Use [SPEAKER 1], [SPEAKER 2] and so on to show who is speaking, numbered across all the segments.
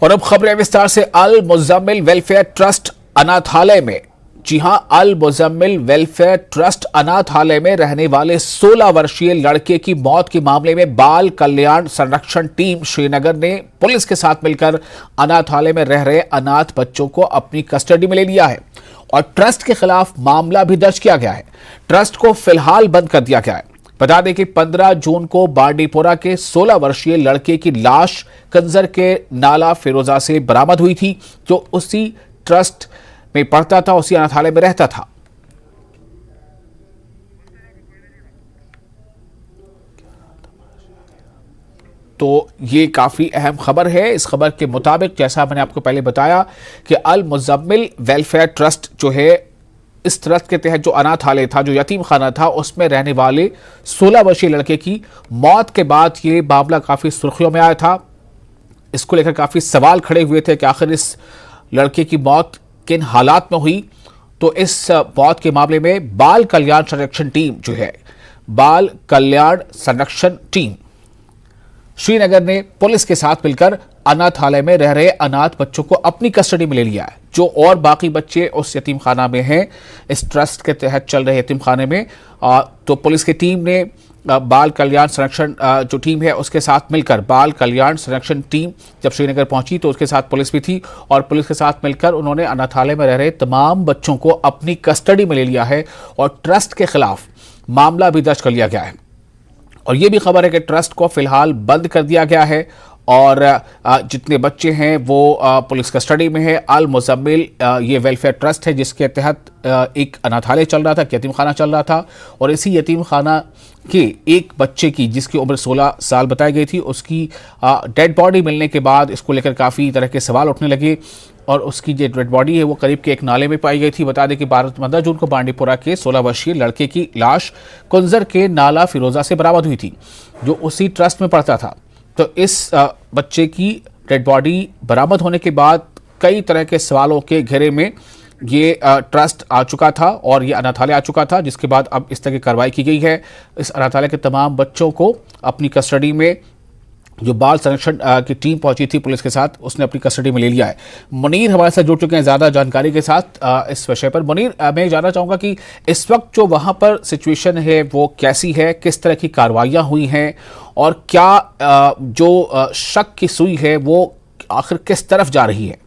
[SPEAKER 1] और अब खबरें विस्तार से। अल मुज़म्मिल वेलफेयर ट्रस्ट अनाथालय में, जी हां, अल मुज़म्मिल वेलफेयर ट्रस्ट अनाथालय में रहने वाले 16 वर्षीय लड़के की मौत के मामले में बाल कल्याण संरक्षण टीम श्रीनगर ने पुलिस के साथ मिलकर अनाथालय में रह रहे अनाथ बच्चों को अपनी कस्टडी में ले लिया है और ट्रस्ट के खिलाफ मामला भी दर्ज किया गया है। ट्रस्ट को फिलहाल बंद कर दिया गया है। बता दें कि 15 जून को बांडीपोरा के 16 वर्षीय लड़के की लाश कंजर के नाला फिरोजा से बरामद हुई थी, जो उसी ट्रस्ट में पढ़ता था, उसी अनाथालय में रहता था। तो ये काफी अहम खबर है। इस खबर के मुताबिक, जैसा मैंने आपको पहले बताया, कि अल मुज़म्मिल वेलफेयर ट्रस्ट जो है, इस ट्रस्ट के तहत जो अनाथालय था, जो यतीम खाना था, उसमें रहने वाले 16 वर्षीय लड़के की मौत के बाद ये मामला काफी सुर्खियों में आया था। इसको लेकर काफी सवाल खड़े हुए थे कि आखिर इस लड़के की मौत किन हालात में हुई। तो इस मौत के मामले में बाल कल्याण संरक्षण टीम जो है, बाल कल्याण संरक्षण टीम श्रीनगर ने पुलिस के साथ मिलकर अनाथालय में रह रहे अनाथ बच्चों को अपनी कस्टडी में ले लिया है। जो और बाकी बच्चे उस यतीम खाना में हैं, इस ट्रस्ट के तहत चल रहे यतीम खाने में, तो पुलिस की टीम ने बाल कल्याण संरक्षण जो टीम है उसके साथ मिलकर, बाल कल्याण संरक्षण टीम जब श्रीनगर पहुंची तो उसके साथ पुलिस भी थी और पुलिस के साथ मिलकर उन्होंने अनाथालय में रह रहे तमाम बच्चों को अपनी कस्टडी में ले लिया है और ट्रस्ट के खिलाफ मामला भी दर्ज कर लिया गया है। और ये भी खबर है कि ट्रस्ट को फिलहाल बंद कर दिया गया है और जितने बच्चे हैं वो पुलिस कस्टडी में है। अल मुज़म्मिल ये वेलफेयर ट्रस्ट है जिसके तहत एक अनाथालय चल रहा था, यतीम खाना चल रहा था, और इसी यतीम खाना के एक बच्चे की, जिसकी उम्र 16 साल बताई गई थी, उसकी डेड बॉडी मिलने के बाद इसको लेकर काफ़ी तरह के सवाल उठने लगे और उसकी जो डेड बॉडी है वो करीब के एक नाले में पाई गई थी। बता दें कि 15 जून को बांडीपोरा के 16 वर्षीय लड़के की लाश कुंजर के नाला फिरोजा से बरामद हुई थी, जो उसी ट्रस्ट में पढ़ता था। तो इस बच्चे की डेड बॉडी बरामद होने के बाद कई तरह के सवालों के घेरे में ये ट्रस्ट आ चुका था और ये अनाथालय आ चुका था, जिसके बाद अब इस तरह की कार्रवाई की गई है। इस अनाथालय के तमाम बच्चों को अपनी कस्टडी में, जो बाल संरक्षण की टीम पहुंची थी पुलिस के साथ, उसने अपनी कस्टडी में ले लिया है। मुनीर हमारे साथ जुड़ चुके हैं ज़्यादा जानकारी के साथ इस विषय पर। मुनीर, मैं जानना चाहूँगा कि इस वक्त जो वहाँ पर सिचुएशन है वो कैसी है, किस तरह की कार्रवाइयाँ हुई हैं और क्या जो शक की सुई है वो आखिर किस तरफ जा रही है?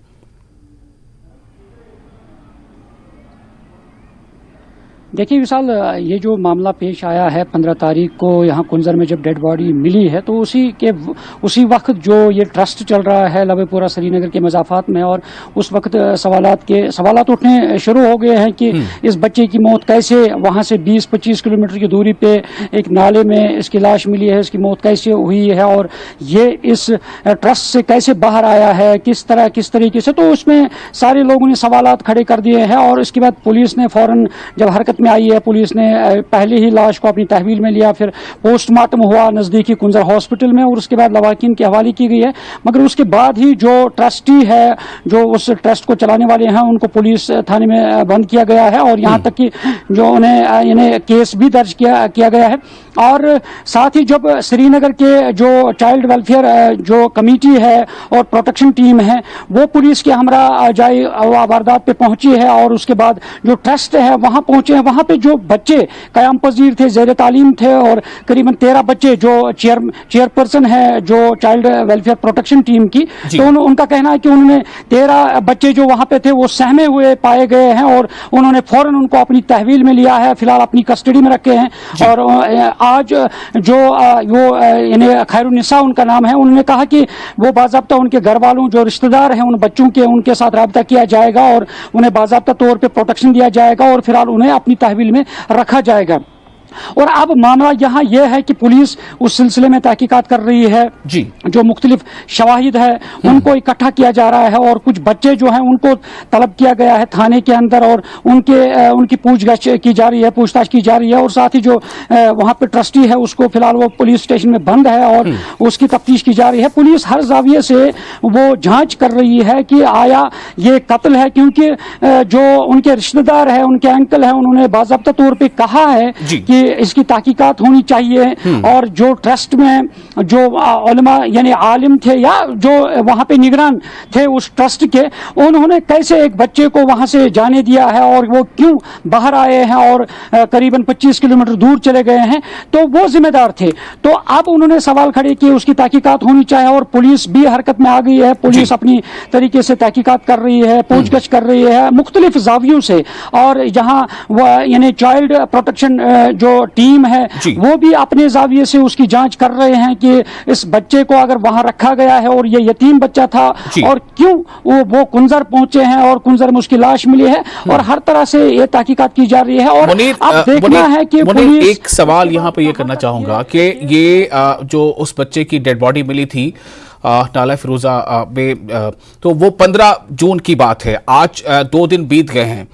[SPEAKER 2] देखिए विशाल, ये जो मामला पेश आया है 15 तारीख को यहाँ कुंजर में जब डेड बॉडी मिली है, तो उसी वक्त जो ये ट्रस्ट चल रहा है लवेपुरा श्रीनगर के मज़ाफ़ात में, और उस वक्त सवालात उठने शुरू हो गए हैं कि इस बच्चे की मौत कैसे, वहाँ से 20-25 किलोमीटर की दूरी पे एक नाले में इसकी लाश मिली है, इसकी मौत कैसे हुई है और ये इस ट्रस्ट से कैसे बाहर आया है, किस तरीके से। तो उसमें सारे लोगों ने सवालात खड़े कर दिए हैं और इसके बाद पुलिस ने फौरन जब हरकत में आई है, पुलिस ने पहले ही लाश को अपनी तहवील में लिया, फिर पोस्टमार्टम हुआ नज़दीकी कुंजर हॉस्पिटल में और उसके बाद लवाकिन के हवाले की गई है। मगर उसके बाद ही जो ट्रस्टी है, जो उस ट्रस्ट को चलाने वाले हैं, उनको पुलिस थाने में बंद किया गया है और यहाँ तक कि जो इन्हें केस भी दर्ज किया गया है। और साथ ही जब श्रीनगर के जो चाइल्ड वेलफेयर जो कमेटी है और प्रोटेक्शन टीम है, वो पुलिस के हमरा जाए वारदात पे पहुंची है और उसके बाद जो ट्रस्ट है वहां पहुंचे हैं। वहां पे जो बच्चे कयाम पजीर थे, ज़ेर तालीम थे, और करीबन 13 बच्चे जो चेयरपर्सन है जो चाइल्ड वेलफेयर प्रोटेक्शन टीम की, तो उनका कहना है कि उन्होंने 13 बच्चे जो वहां पे थे वो सहमे हुए पाए गए हैं और उन्होंने फौरन उनको अपनी तहवील में लिया है, फिलहाल अपनी कस्टडी में रखे हैं। और आज जो वो इन्हें खैरुन्निसा उनका नाम है, उन्होंने कहा कि वो बाज़ाब्ता उनके घर वालों, जो रिश्तेदार हैं उन बच्चों के, उनके साथ रब्ता किया जाएगा और उन्हें बाज़ाब्ता तौर पे प्रोटेक्शन दिया जाएगा और फिलहाल उन्हें अपनी तहवील में रखा जाएगा। और अब मामला यहाँ यह है कि पुलिस उस सिलसिले में तहकीकात कर रही है जी। जो मुख्तलिफ शवाहिद है उनको इकट्ठा किया जा रहा है और कुछ बच्चे जो हैं उनको तलब किया गया है थाने के अंदर और उनकी पूछताछ की जा रही है। और साथ ही जो वहाँ पे ट्रस्टी है उसको फिलहाल वो पुलिस स्टेशन में बंद है और उसकी तफ्तीश की जा रही है। पुलिस हर जाविये से वो जाँच कर रही है कि आया ये कत्ल है, क्योंकि जो उनके रिश्तेदार है, उनके अंकल है, उन्होंने बाज़ाब्ता तौर पर कहा है कि इसकी तहकीकात होनी चाहिए, और जो ट्रस्ट में जो उलमा यानी आलिम थे या जो वहां पे निगरान थे उस ट्रस्ट के, उन्होंने कैसे एक बच्चे को वहां से जाने दिया है और वो क्यों बाहर आए हैं और करीबन 25 किलोमीटर दूर चले गए हैं, तो वो जिम्मेदार थे। तो अब उन्होंने सवाल खड़े किए, उसकी तहकीकात होनी चाहिए, और पुलिस भी हरकत में आ गई है। पुलिस अपनी तरीके से तहकीकात कर रही है, पूछगछ कर रही है मुख्तलिफ जावियों से, और जहां यानी चाइल्ड प्रोटेक्शन जो टीम है वो भी अपने जाविये से उसकी जांच कर रहे हैं कि इस बच्चे को अगर वहां रखा गया है और ये यतीम बच्चा था और क्यों वो कुंजर पहुंचे हैं और कुंजर में उसकी लाश मिली है, और हर तरह से ये तहकीकात की जा रही है। और अब देखना है कि पुलिस,
[SPEAKER 1] एक सवाल यहाँ पे ये करना चाहूंगा कि ये जो उस बच्चे की डेड बॉडी मिली थी नाला फिरोजा में, तो वो 15 जून की बात है, आज 2 दिन बीत गए हैं।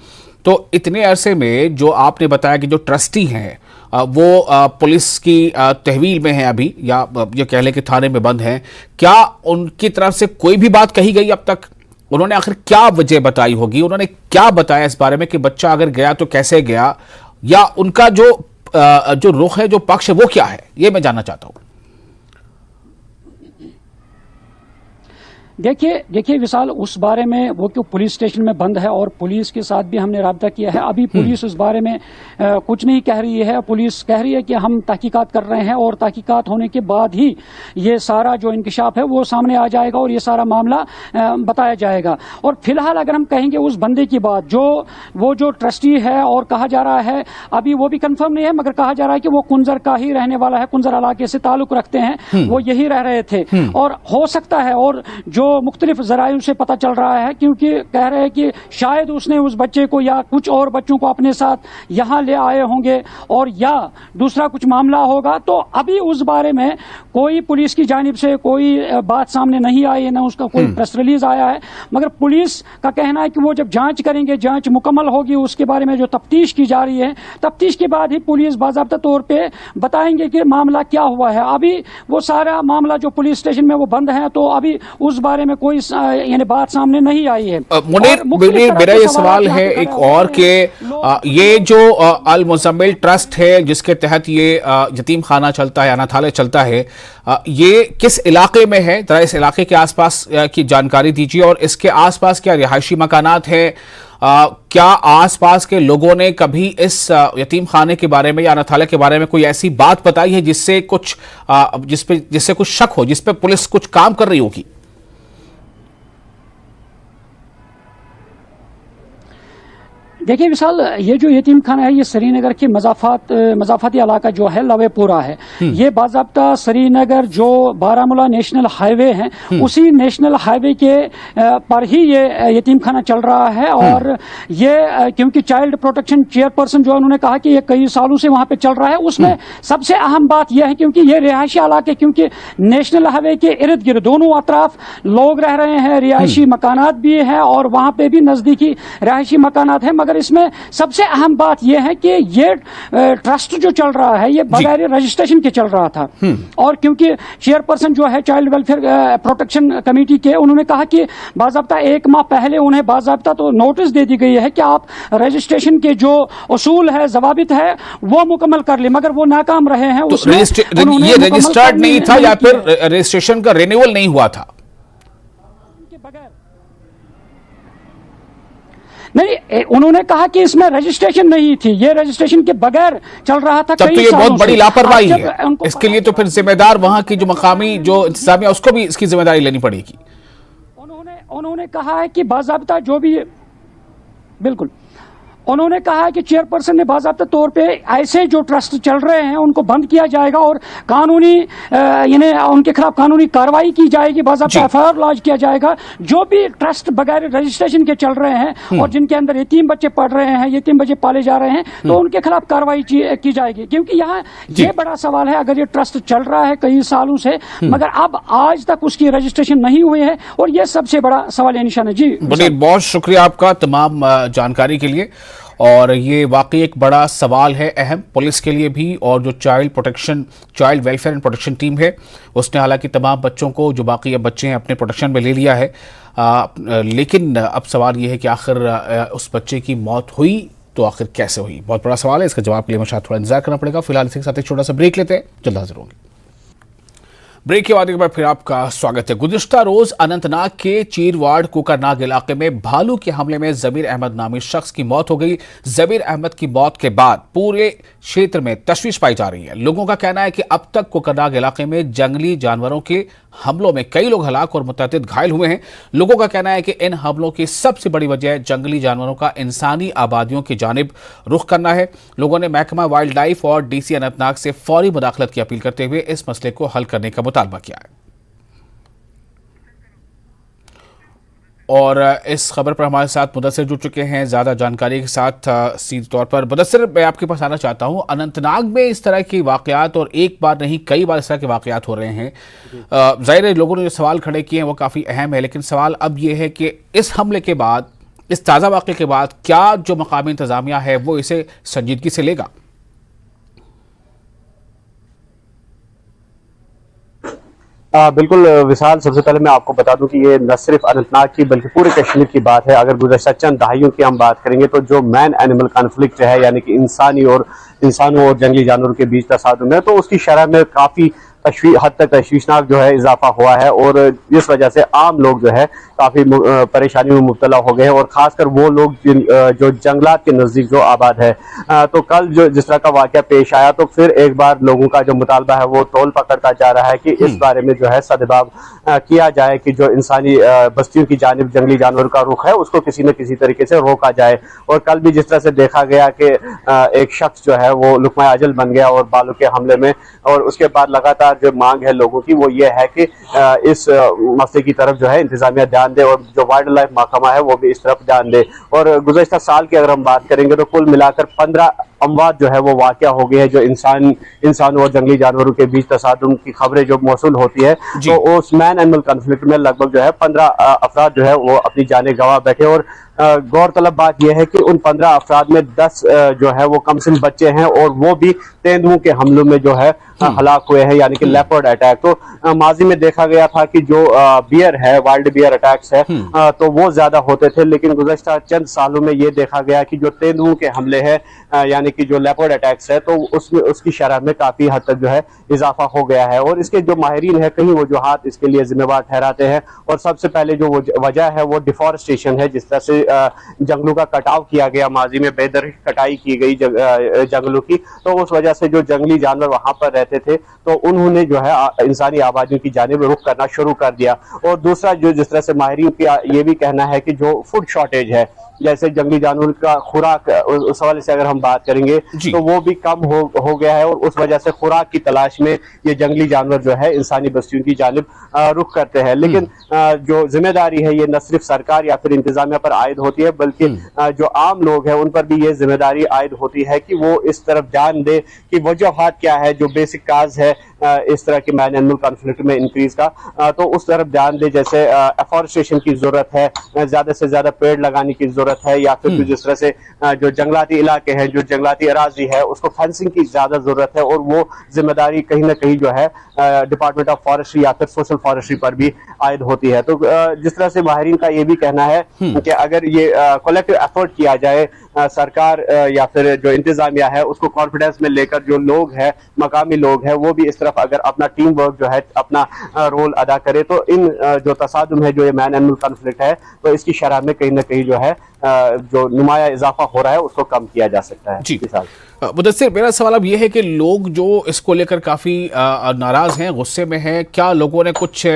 [SPEAKER 1] तो इतने अरसे में जो आपने बताया कि जो ट्रस्टी हैं वो पुलिस की तहवील में है अभी, या ये कह लें कि थाने में बंद हैं, क्या उनकी तरफ से कोई भी बात कही गई अब तक? उन्होंने आखिर क्या वजह बताई होगी? उन्होंने क्या बताया इस बारे में कि बच्चा अगर गया तो कैसे गया, या उनका जो रुख है, जो पक्ष है, वो क्या है? ये मैं जानना चाहता हूं।
[SPEAKER 2] देखिए विशाल, उस बारे में वो क्यों पुलिस स्टेशन में बंद है, और पुलिस के साथ भी हमने राब्ता किया है। अभी पुलिस उस बारे में कुछ नहीं कह रही है। पुलिस कह रही है कि हम तहकीकात कर रहे हैं, और तहकीकात होने के बाद ही ये सारा जो इंकशाफ है वो सामने आ जाएगा और ये सारा मामला बताया जाएगा। और फिलहाल अगर हम कहेंगे उस बंदे की बात, जो ट्रस्टी है, और कहा जा रहा है, अभी वो भी कंफर्म नहीं है, मगर कहा जा रहा है कि वो कुंजर का ही रहने वाला है, कुंजर इलाके से ताल्लुक रखते हैं, वो यही रह रहे थे। और हो सकता है, और जो मुख्तलिफ जराइम से पता चल रहा है, क्योंकि कह रहे हैं कि शायद उसने उस बच्चे को या कुछ और बच्चों को अपने साथ यहां ले आए होंगे, और या दूसरा कुछ मामला होगा। तो अभी उस बारे में कोई पुलिस की जानिब से कोई बात सामने नहीं आई है, ना उसका कोई प्रेस रिलीज आया है। मगर पुलिस का कहना है कि वो जब जांच करेंगे, जांच मुकम्मल होगी, उसके बारे में जो तफ्तीश की जा रही है, तफ्तीश के बाद ही पुलिस बाज़ाब्ता तौर पे बताएंगे कि मामला क्या हुआ है। अभी वो सारा मामला जो पुलिस स्टेशन में वो बंद है, तो अभी उस बारे में कोई यानी बात सामने नहीं आई है।
[SPEAKER 1] मुनीर, मेरा ये सवाल है एक और कि ये जो अल मुज़म्मिल ट्रस्ट है जिसके तहत ये यतीम खाना चलता है, अनाथालय चलता है, ये किस इलाके में है? जरा इस इलाके के आसपास की जानकारी दीजिए, और इसके आसपास क्या रिहायशी मकानात हैं? क्या आसपास के लोगों ने कभी इस यतीम खाने के बारे में या अनाथालय के बारे में कोई ऐसी बात बताई है जिससे कुछ शक हो, जिस पे पुलिस कुछ काम कर रही होगी?
[SPEAKER 2] देखिए विशाल, ये जो यतीम खाना है ये श्रीनगर के मजाफाती इलाका जो है लवेपुरा है। ये बाज़ाब्ता श्रीनगर जो बारामूला नेशनल हाईवे है, उसी नेशनल हाईवे के पर ही ये यतीम खाना चल रहा है। और ये क्योंकि चाइल्ड प्रोटेक्शन चेयरपर्सन जो उन्होंने कहा कि ये कई सालों से वहां पे चल रहा है, उसमें सबसे अहम बात यह है क्योंकि ये रिहायशी इलाके, क्योंकि नेशनल हाईवे के इर्द गिर्द दोनों अतराफ लोग रह रहे हैं, रिहायशी मकानात भी है और वहां पे भी नजदीकी रिहायशी मकानात है। मगर इसमें सबसे अहम बात यह है कि ये ट्रस्ट जो चल रहा है ये बगैर रजिस्ट्रेशन के चल रहा था। और क्योंकि चेयरपर्सन जो है चाइल्ड वेलफेयर प्रोटेक्शन कमेटी के, उन्होंने कहा कि बाज़ाब्ता 1 माह पहले उन्हें बाज़ाब्ता तो नोटिस दे दी गई है कि आप रजिस्ट्रेशन के जो उसूल है, जवाबित है, वो मुकम्मल कर ले, मगर वो नाकाम रहे हैं।
[SPEAKER 1] तो ये रजिस्टर्ड नहीं था या फिर रजिस्ट्रेशन का रिन्यूअल नहीं हुआ था?
[SPEAKER 2] नहीं, उन्होंने कहा कि इसमें रजिस्ट्रेशन नहीं थी, ये रजिस्ट्रेशन के बगैर चल रहा था।
[SPEAKER 1] तब तो ये बहुत बड़ी लापरवाही है। इसके लिए तो फिर जिम्मेदार वहां की जो मकामी जो इंतजामिया, उसको भी इसकी जिम्मेदारी लेनी पड़ेगी।
[SPEAKER 2] उन्होंने कहा है कि बाज़ाब्ता जो भी, बिल्कुल, उन्होंने कहा है कि चेयरपर्सन ने बाज़ाब्ता तौर पे ऐसे जो ट्रस्ट चल रहे हैं उनको बंद किया जाएगा और कानूनी यानी उनके खिलाफ कानूनी कार्रवाई की जाएगी, बाज़ाब्ता एफआईआर लॉन्च किया जाएगा। जो भी ट्रस्ट बगैर रजिस्ट्रेशन के चल रहे हैं और जिनके अंदर यतीम बच्चे पढ़ रहे हैं, यतीम बच्चे पाले जा रहे हैं, तो उनके खिलाफ कार्रवाई की जाएगी। क्योंकि यहाँ ये बड़ा सवाल है, अगर ये ट्रस्ट चल रहा है कई सालों से, मगर अब आज तक उसकी रजिस्ट्रेशन नहीं हुई है, और ये सबसे बड़ा सवाल है, निशान है। जी
[SPEAKER 1] बहुत शुक्रिया आपका तमाम जानकारी के लिए। और ये वाकई एक बड़ा सवाल है, अहम, पुलिस के लिए भी, और जो child welfare and protection team है उसने हालांकि तमाम बच्चों को, जो बाकी अब बच्चे हैं, अपने प्रोटेक्शन में ले लिया है। लेकिन अब सवाल ये है कि आखिर उस बच्चे की मौत हुई तो आखिर कैसे हुई? बहुत बड़ा सवाल है, इसका जवाब के लिए मुझे थोड़ा इंतजार करना पड़ेगा। फिलहाल इसी के साथ एक छोटा सा ब्रेक लेते हैं, जल्द हाजिर होंगे। ब्रेक के बाद एक बार फिर आपका स्वागत है। गुज़िश्ता रोज अनंतनाग के चीरवाड़ कोकरनाग इलाके में भालू के हमले में जबीर अहमद नामी शख्स की मौत हो गई। जबीर अहमद की मौत के बाद पूरे क्षेत्र में तशवीश पाई जा रही है। लोगों का कहना है कि अब तक कोकरनाग इलाके में जंगली जानवरों के हमलों में कई लोग हलाक और मुतअद्दिद घायल हुए हैं। लोगों का कहना है कि इन हमलों की सबसे बड़ी वजह जंगली जानवरों का इंसानी आबादियों की जानिब रुख करना है। लोगों ने महकमा वाइल्ड लाइफ और डीसी अनंतनाग से फौरी मुदाखलत की अपील करते हुए इस मसले को हल करने का मुतालबा किया है। और इस खबर पर हमारे साथ मुदस्सिर जुड़ चुके हैं ज़्यादा जानकारी के साथ सीधे तौर पर। मुदस्सिर, मैं आपके पास आना चाहता हूं, अनंतनाग में इस तरह की वाकयात और एक बार नहीं कई बार इस तरह के वाकयात हो रहे हैं। जाहिर है लोगों ने जो सवाल खड़े किए हैं वो काफ़ी अहम है, लेकिन सवाल अब ये है कि इस हमले के बाद, इस ताज़ा वाक़े के बाद क्या जो मकामी इंतज़ामिया है वो इसे संजीदगी से लेगा?
[SPEAKER 3] बिल्कुल विशाल, सबसे पहले मैं आपको बता दूं कि ये न सिर्फ अनंतनाग की बल्कि पूरे कश्मीर की बात है। अगर गुज़श्ता चंद दहाइयों की हम बात करेंगे तो जो मैन एनिमल कॉन्फ्लिक्ट है, यानी कि इंसानों और जंगली जानवरों के बीच तसादुम है, तो उसकी शरह में काफ़ी हद तक तशवीशनाक जो है इजाफा हुआ है। और इस वजह से आम लोग जो है काफ़ी परेशानी में मुब्तला हो गए हैं, और ख़ासकर वो लोग जो जंगलात के नज़दीक जो आबाद है। तो कल जो जिस तरह का वाक़या पेश आया, तो फिर एक बार लोगों का जो मुतालबा है वो तोल पकड़ता जा रहा है कि इस बारे में जो है सदबाब किया जाए कि जो इंसानी बस्तियों की जानिब जंगली जानवरों का रुख है उसको किसी न किसी तरीके से रोका जाए। और कल भी जिस तरह से देखा गया कि एक शख्स जो है वो लुक़मा अजल बन गया और बालू के हमले में, और उसके बाद लगातार जो मांग है लोगों की वो ये है कि इस मसले की तरफ जो है इंतजामिया ध्यान दे, और जो वाइल्ड लाइफ महकमा है वो भी इस तरफ ध्यान दे। और गुज़श्ता साल की अगर हम बात करेंगे तो कुल मिलाकर 15 अमवात जो है वो वाक़या हो गए हैं, जो इंसानों और जंगली जानवरों के बीच तसादुम की खबरें जो मौसूल होती है, तो उस मैन एनिमल कॉन्फ्लिक्ट में लगभग जो है 15 अफराद जो है वो अपनी जानें गंवा बैठे। और गौरतलब बात यह है कि उन 15 अफराद में 10 जो है वो कमसिन बच्चे हैं, और वो भी तेंदुओं के हमलों में जो है हलाक हुए हैं, यानी कि लेपर्ड अटैक। तो माजी में देखा गया था कि जो बियर है, वाइल्ड बियर अटैक्स है, तो वो ज्यादा होते थे, लेकिन गुज़श्ता चंद सालों में ये देखा गया कि जो तेंदुओं के हमले हैं, यानी कि जो लेपर्ड अटैक्स है, तो उसमें उसकी शरह में काफी हद तक जो है इजाफा हो गया है। और इसके जो माहिरीन है कहीं वजूहात इसके लिए जिम्मेवार ठहराते हैं, और सबसे पहले जो वजह है वो डिफॉरेस्टेशन है। जिस तरह से जंगलों का कटाव किया गया, माजी में बेदर कटाई की गई जंगलों की, तो उस वजह से जो जंगली जानवर वहां पर रहते थे तो उन्होंने जो है इंसानी आबादियों की जानिब रुख करना शुरू कर दिया। और दूसरा जो जिस तरह से माहिरीन का ये भी कहना है कि जो फूड शॉर्टेज है, जैसे जंगली जानवर का खुराक, उस हवाले से अगर हम बात करेंगे तो वो भी कम हो गया है, और उस वजह से खुराक की तलाश में ये जंगली जानवर जो है इंसानी बस्तियों की जानिब रुख करते हैं। लेकिन जो जिम्मेदारी है ये न सिर्फ सरकार या फिर इंतजामिया पर आयद होती है, बल्कि जो आम लोग हैं उन पर भी ये जिम्मेदारी आयद होती है कि वो इस तरफ ध्यान दे कि वजूहात क्या है, जो बेसिक काज है इस तरह के मैन एनिमल कॉन्फ्लिक्ट में इंक्रीज का, तो उस तरफ ध्यान दे। जैसे एफॉरेस्टेशन की जरूरत है, ज्यादा से ज्यादा पेड़ लगाने की जरूरत है, या फिर जिस तरह से जो जंगलाती इलाके हैं, जो जंगलाती अराजी है, उसको फेंसिंग की ज्यादा जरूरत है। और वो जिम्मेदारी कहीं ना कहीं जो है डिपार्टमेंट ऑफ फॉरेस्ट्री या फिर सोशल फॉरेस्ट्री पर भी आयद होती है। तो जिस तरह से माहिरीन का ये भी कहना है कि अगर ये कलेक्टिव एफर्ट किया जाए, सरकार या फिर जो इंतजामिया है उसको कॉन्फिडेंस में लेकर जो लोग हैं, मकामी लोग हैं, वो भी इस तरफ अगर अपना टीम वर्क जो है अपना रोल अदा करे, तो इन जो तसादुम है, जो ये मैन एनिमल कॉन्फ्लिक्ट है, तो इसकी शरह में कहीं ना कहीं जो है जो नुमाया इजाफा हो रहा है उसको कम किया जा सकता है। जी
[SPEAKER 1] मुदस्सिर, मेरा सवाल अब ये है कि लोग जो इसको लेकर काफ़ी नाराज़ हैं, गुस्से में हैं, क्या लोगों ने कुछ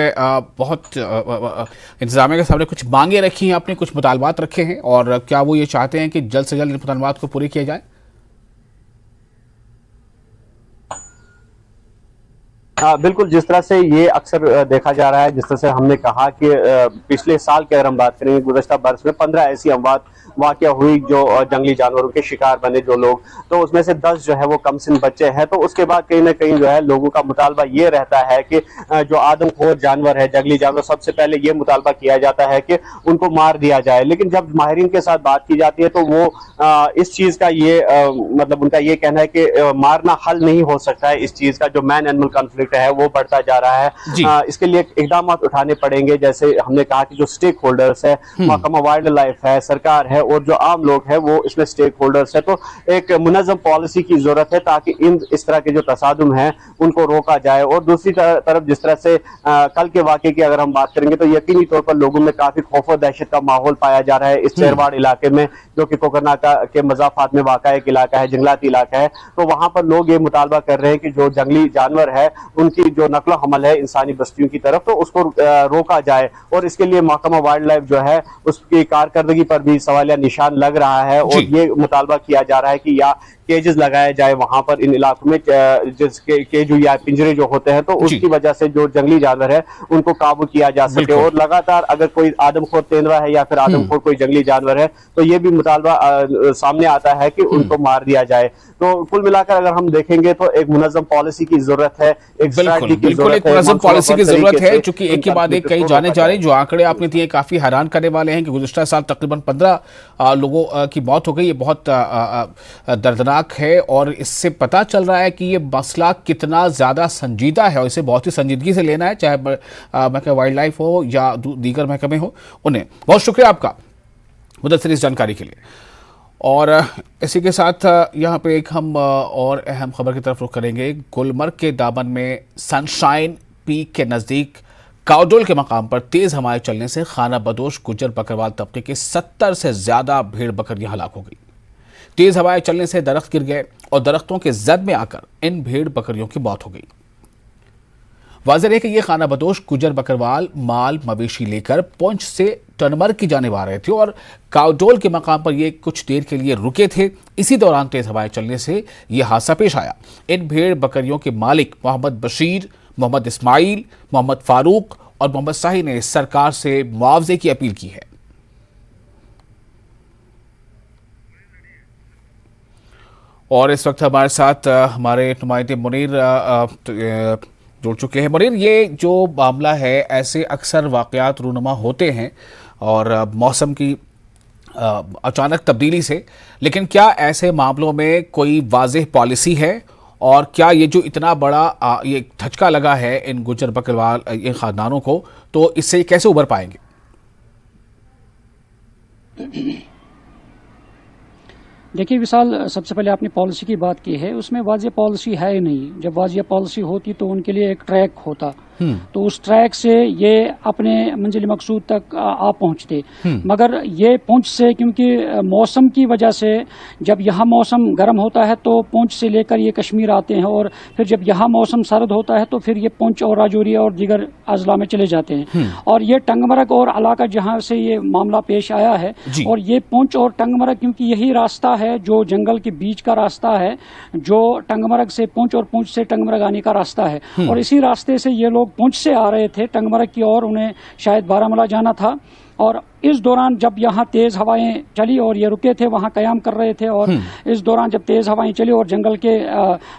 [SPEAKER 1] बहुत इंतजामिया के सामने कुछ मांगे रखी हैं, अपने कुछ मुतालबात रखे हैं, और क्या वो ये चाहते हैं कि जल्द से जल्द इन मुतालबात को पूरे किया जाए?
[SPEAKER 3] बिल्कुल, जिस तरह से ये अक्सर देखा जा रहा है, जिस तरह से हमने कहा कि पिछले साल की अगर हम बात करेंगे, गुज़श्ता बरस में 15 ऐसी अमवात वाक़या हुई जो जंगली जानवरों के शिकार बने जो लोग, तो उसमें से 10 जो है वो कमसिन बच्चे हैं। तो उसके बाद कहीं ना कहीं जो है लोगों का मुतालबा ये रहता है कि जो आदमखोर जानवर है, जंगली जानवर, सबसे पहले ये मुतालबा किया जाता है कि उनको मार दिया जाए। लेकिन जब माहिरीन के साथ बात की जाती है तो वो इस चीज़ का ये मतलब उनका ये कहना है कि मारना हल नहीं हो सकता है इस चीज़ का, जो मैन एनिमल कॉन्फ्लिक्ट कॉन्फ्लिक्ट है वो बढ़ता जा रहा है। इसके लिए इकदाम उठाने पड़ेंगे, जैसे हमने कहा कि जो स्टेक होल्डर्स है, महकमा वाइल्ड लाइफ है, सरकार है और जो आम लोग हैं वो इसमें स्टेक होल्डर्स है, तो एक मुनज़्ज़म पॉलिसी की जरूरत है ताकि इस तरह के जो तसादुम है उनको रोका जाए। और दूसरी तरफ जिस तरह से कल के वाकये की अगर हम बात करेंगे तो यकीनी तौर पर लोगों में काफी खौफ और दहशत का माहौल पाया जा रहा है इस चेरवाड़ इलाके में, जो कि कोकरनाका के मज़ाफ़ात में वाक़ा एक इलाका है, जंगलाती इलाका है। तो वहां पर लोग ये मुतालबा कर रहे हैं कि जो जंगली जानवर है उनकी जो नकलो हमल है इंसानी बस्तियों की तरफ, तो उसको रोका जाए। और इसके लिए महकमा वाइल्ड लाइफ जो है उसकी कारकर्दगी पर भी सवालिया निशान लग रहा है और ये मुतालबा किया जा रहा है कि या केजेस लगाए जाए वहां पर इन इलाकों में, जिसके केजू या पिंजरे जो होते हैं, तो उसकी वजह से जो जंगली जानवर है उनको काबू किया जा सके। और लगातार अगर कोई आदमखोर तेंदुआ है या फिर आदमखोर कोई जंगली जानवर है तो ये भी मुतालबा सामने आता है कि उनको मार दिया जाए। तो कुल मिलाकर अगर हम देखेंगे तो एक मुनज़्ज़म पॉलिसी की जरूरत है, एक स्ट्रेटजी की जरूरत है,
[SPEAKER 1] एक मुनज़्ज़म पॉलिसी की जरूरत है, चूंकि एक के बाद एक कई जाने जा रहे हैं। जो आंकड़े आपने दिए काफी हैरान करने वाले हैं कि गुज़िश्ता साल तकरीबन 15 लोगों की मौत हो गई। ये बहुत दर्दनाक है और इससे पता चल रहा है कि ये मसला कितना ज्यादा संजीदा है और इसे बहुत ही संजीदगी से लेना है, चाहे महकमा वाइल्ड लाइफ हो या दीगर महकमे हो उन्हें। बहुत शुक्रिया आपका मुदस्सिर इस जानकारी के लिए। और इसी के साथ यहाँ पे एक हम और अहम खबर की तरफ रुख करेंगे। गुलमर्ग के दामन में सनशाइन पीक के नज़दीक काउडोल के मकाम पर तेज़ हवाएं चलने से खाना बदोश गुज्जर बकरवाल तबके के 70 से ज़्यादा भेड़ बकरियां हलाक हो गई। तेज़ हवाएं चलने से दरख्त गिर गए और दरख्तों के जद में आकर इन भेड़ बकरियों की मौत हो गई। वाज़ेह है कि ये खाना बदोश गुज्जर बकरवाल माल मवेशी लेकर पुंछ से टनमर्ग की जाने आ रहे थे और काउडोल के मकाम पर ये कुछ देर के लिए रुके थे। इसी दौरान तेज हवाएं चलने से यह हादसा पेश आया। इन भेड़ बकरियों के मालिक मोहम्मद बशीर, मोहम्मद इस्माइल, मोहम्मद फारूक और मोहम्मद शाही ने सरकार से मुआवजे की अपील की है। और इस वक्त हमारे साथ हमारे नुमाइंदे मुनीर जुड़ चुके हैं। मुनीर, ये जो मामला है, ऐसे अक्सर वाक़यात रूनुमा होते हैं और मौसम की अचानक तब्दीली से, लेकिन क्या ऐसे मामलों में कोई वाज़ेह पॉलिसी है और क्या ये जो इतना बड़ा ये धचका लगा है इन गुज्जर बकरवाल इन खानदानों को, तो इससे कैसे उबर पाएंगे?
[SPEAKER 2] देखिए विशाल, सबसे पहले आपने पॉलिसी की बात की है, उसमें वाज़ेह पॉलिसी है ही नहीं। जब वाज़ेह पॉलिसी होती तो उनके लिए एक ट्रैक होता, तो उस ट्रैक से ये अपने मंजिल मकसूद तक आ पहुंचते। मगर ये पुंछ से, क्योंकि मौसम की वजह से, जब यहाँ मौसम गर्म होता है तो पुंछ से लेकर ये कश्मीर आते हैं और फिर जब यहाँ मौसम सर्द होता है तो फिर ये पुंछ और राजौरी और दीगर अजला में चले जाते हैं। और ये टंगमरग और इलाका जहाँ से ये मामला पेश आया है, और ये पुंछ और टंगमरग, क्योंकि यही रास्ता है जो जंगल के बीच का रास्ता है, जो टंगमरग से पुंछ और पुंछ से टंगमरग आने का रास्ता है। और इसी रास्ते से ये लोग पुंछ से आ रहे थे टंगमरग की ओर, उन्हें शायद बारामूला जाना था। और इस दौरान जब यहाँ तेज हवाएं चली और ये रुके थे, वहाँ कयाम कर रहे थे, और इस दौरान जब तेज हवाएं चली और जंगल के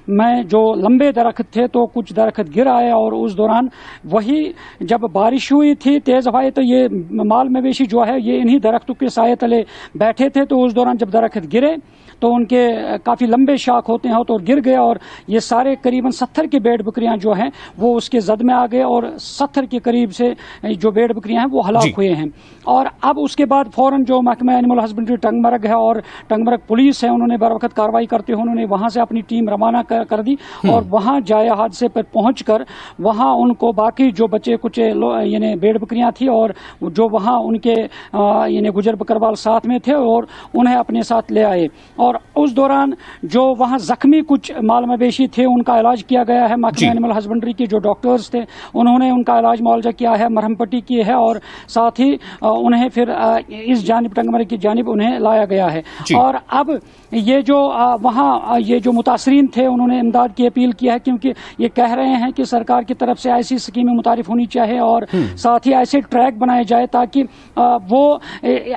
[SPEAKER 2] में जो लंबे दरख्त थे तो कुछ दरख्त गिर आए, और उस दौरान वही जब बारिश हुई थी, तेज हवाएं, तो ये माल मवेशी जो है ये इन्हीं दरख्तों के साए तले बैठे थे। तो उस दौरान जब दरख्त गिरे तो उनके काफ़ी लंबे शाख होते हैं तो गिर गया, और ये सारे करीबन 70 की भेड़ बकरियां जो हैं वो उसके जद में आ गए, और 70 के करीब से जो भेड़ बकरियां हैं वो हलाक हुए हैं। और अब उसके बाद फौरन जो महकमा एनिमल हस्बेंड्री टंगमरग है और टंगमरग पुलिस है, उन्होंने बर वक्त कार्रवाई करते हुए उन्होंने वहां से अपनी टीम रवाना कर दी, और वहां जाए हादसे पर पहुंचकर वहां उनको बाकी जो बचे कुछ यानी भेड़ बकरियां थी और जो वहां उनके यानी गुजर बकरवाल साथ में थे, और उन्हें अपने साथ ले आए। और उस दौरान जो वहां जख्मी कुछ माल मवेशी थे उनका इलाज किया गया है। महकमा एनिमल हस्बेंड्री के जो डॉक्टर्स थे उन्होंने उनका इलाज मुआवजा किया है, मरहम पट्टी की है, और साथ ही उन्हें फिर इस जानिब टंगमरग की जानिब उन्हें लाया गया है। और अब ये जो वहाँ ये जो मुतासरीन थे उन्होंने इमदाद की अपील की है, क्योंकि ये कह रहे हैं कि सरकार की तरफ से ऐसी स्कीमें मुतारिफ होनी चाहिए और साथ ही ऐसे ट्रैक बनाए जाए ताकि वो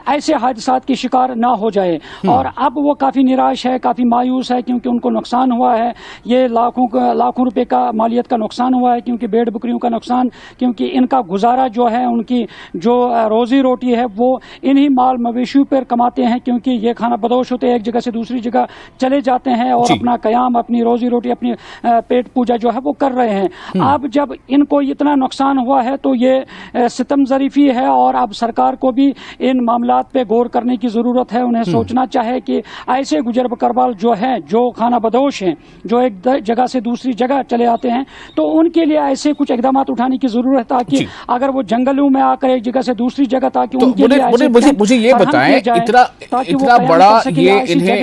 [SPEAKER 2] ऐसे हादसात के शिकार ना हो जाए। और अब वो काफ़ी निराश है, काफ़ी मायूस है, क्योंकि उनको नुकसान हुआ है, ये लाखों रुपए का मालियत का नुकसान हुआ है, क्योंकि भेड़ बकरियों का नुकसान, क्योंकि इनका गुजारा जो है, उनकी जो रोजी रोटी है वो इन्हीं माल मवेशियों पर कमाते हैं, क्योंकि ये खाना बदोश होते हैं, एक जगह से दूसरी जगह चले जाते हैं और अपना कयाम, अपनी रोजी रोटी, अपनी पेट पूजा जो है वो कर रहे हैं। अब जब इनको इतना नुकसान हुआ है तो ये सितम ज़रीफी है और अब सरकार को भी इन मामलात पे गौर करने की ज़रूरत है। उन्हें सोचना चाहिए कि ऐसे गुजर बकरवाल जो हैं, जो खाना बदोश हैं, जो एक जगह से दूसरी जगह चले आते हैं, तो उनके लिए ऐसे कुछ इकदाम उठाने की जरूरत है, ताकि अगर वो जंगलों में आकर एक जगह से दूसरी जगह, ताकि
[SPEAKER 1] तो
[SPEAKER 2] उनके लिए
[SPEAKER 1] मुझे ये बताएं, इतना बड़ा ये इन्हें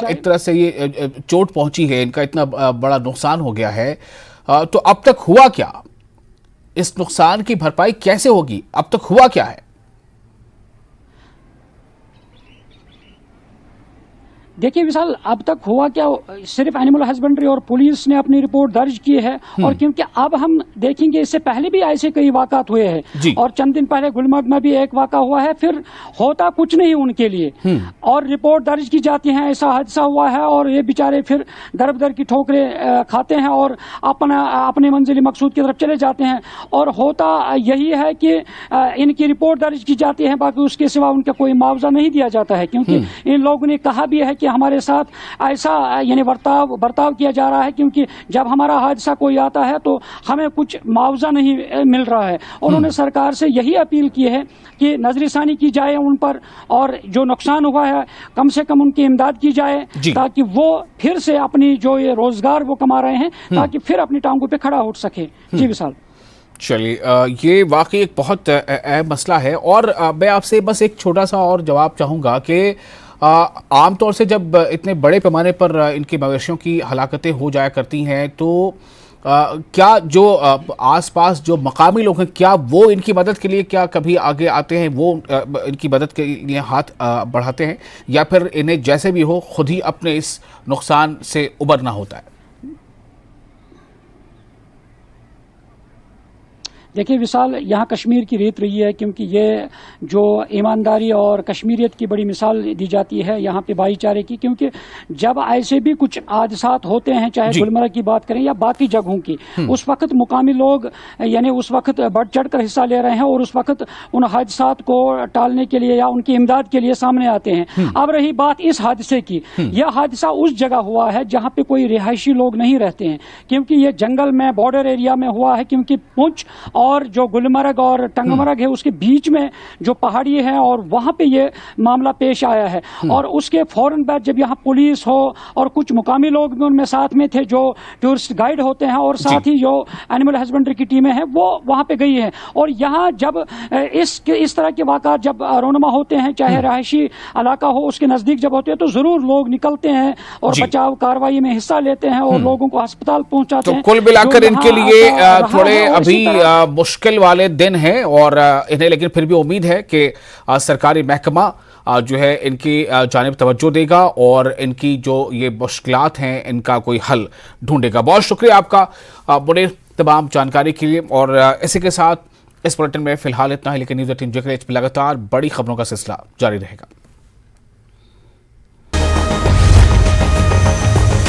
[SPEAKER 1] एक तरह से ये चोट पहुंची है, इनका इतना बड़ा नुकसान हो गया है, तो अब तक हुआ क्या? इस नुकसान की भरपाई कैसे होगी? अब तक हुआ क्या है?
[SPEAKER 2] देखिए विशाल, अब तक हुआ क्या, सिर्फ एनिमल हस्बेंड्री और पुलिस ने अपनी रिपोर्ट दर्ज की है। और क्योंकि अब हम देखेंगे, इससे पहले भी ऐसे कई वाक़ात हुए हैं और चंद दिन पहले गुलमर्ग में भी एक वाक़ा हुआ है, फिर होता कुछ नहीं उनके लिए और रिपोर्ट दर्ज की जाती है, ऐसा हादसा हुआ है और ये बेचारे फिर दर बदर की ठोकरें खाते हैं और अपने मंजिल मकसूद की तरफ चले जाते हैं। और होता यही है कि इनकी रिपोर्ट दर्ज की जाती है, बाकी उसके सिवा उनका कोई मुआवजा नहीं दिया जाता है, क्योंकि इन लोगों ने कहा भी है कि हमारे साथ ऐसा यानी बर्ताव किया जा रहा है, क्योंकि जब हमारा हादसा कोई आता है तो हमें कुछ मुआवजा नहीं मिल रहा है। उन्होंने सरकार से यही अपील की है कि नजरसानी की जाए उन पर और जो नुकसान हुआ है कम से कम उनकी इमदाद की जाए, ताकि वो फिर से अपनी जो ये रोजगार वो कमा रहे हैं, ताकि फिर अपनी टांगों पे खड़ा उठ सके। जी विशाल।
[SPEAKER 1] चलिए, ये वाकई एक बहुत अहम मसला है और मैं आपसे बस एक छोटा सा और जवाब चाहूँगा कि आमतौर से जब इतने बड़े पैमाने पर इनकी मवेशियों की हलाकतें हो जाया करती हैं, तो क्या जो आसपास जो मकामी लोग हैं, क्या वो इनकी मदद के लिए क्या कभी आगे आते हैं, वो इनकी मदद के लिए हाथ बढ़ाते हैं, या फिर इन्हें जैसे भी हो खुद ही अपने इस नुकसान से उबरना होता है?
[SPEAKER 2] देखिए विशाल, यहाँ कश्मीर की रीत रही है, क्योंकि ये जो ईमानदारी और कश्मीरियत की बड़ी मिसाल दी जाती है यहाँ पे भाईचारे की, क्योंकि जब ऐसे भी कुछ हादसात होते हैं, चाहे गुलमर्ग की बात करें या बाकी जगहों की, उस वक्त मुकामी लोग यानी उस वक्त बढ़ चढ़ कर हिस्सा ले रहे हैं और उस वक्त उन हादसात को टालने के लिए या उनकी इमदाद के लिए सामने आते हैं। अब रही बात इस हादसे की, यह हादसा उस जगह हुआ है जहाँ पे कोई रिहायशी लोग नहीं रहते हैं, क्योंकि ये जंगल में बॉर्डर एरिया में हुआ है, क्योंकि पुंछ और जो गुलमर्ग और टंगमर्ग है उसके बीच में जो पहाड़ी है और वहां पे ये मामला पेश आया है। और उसके फौरन बाद जब यहाँ पुलिस हो और कुछ मुकामी लोग भी उनमें साथ में थे जो टूरिस्ट गाइड होते हैं, और साथ ही जो एनिमल हस्बेंड्री की टीमें हैं वो वहां पे गई है। और यहाँ जब इस तरह के वाक़ात जब रोनमा होते हैं, चाहे रहायशी इलाका हो उसके नजदीक जब होते हैं, तो जरूर लोग निकलते हैं और बचाव कार्रवाई में हिस्सा लेते हैं और लोगों को अस्पताल पहुंचाते हैं।
[SPEAKER 1] तो कुल मिलाकर इनके लिए थोड़े अभी मुश्किल वाले दिन हैं और इन्हें लेकिन फिर भी उम्मीद है कि सरकारी महकमा जो है इनकी जानिब तवज्जो देगा और इनकी जो ये मुश्किलात हैं इनका कोई हल ढूंढेगा। बहुत शुक्रिया आपका मुनीर तमाम जानकारी के लिए। और इसी के साथ इस बुलेटिन में फिलहाल इतना ही, लेकिन न्यूज़ 18 JKH में लगातार बड़ी खबरों का सिलसिला जारी रहेगा।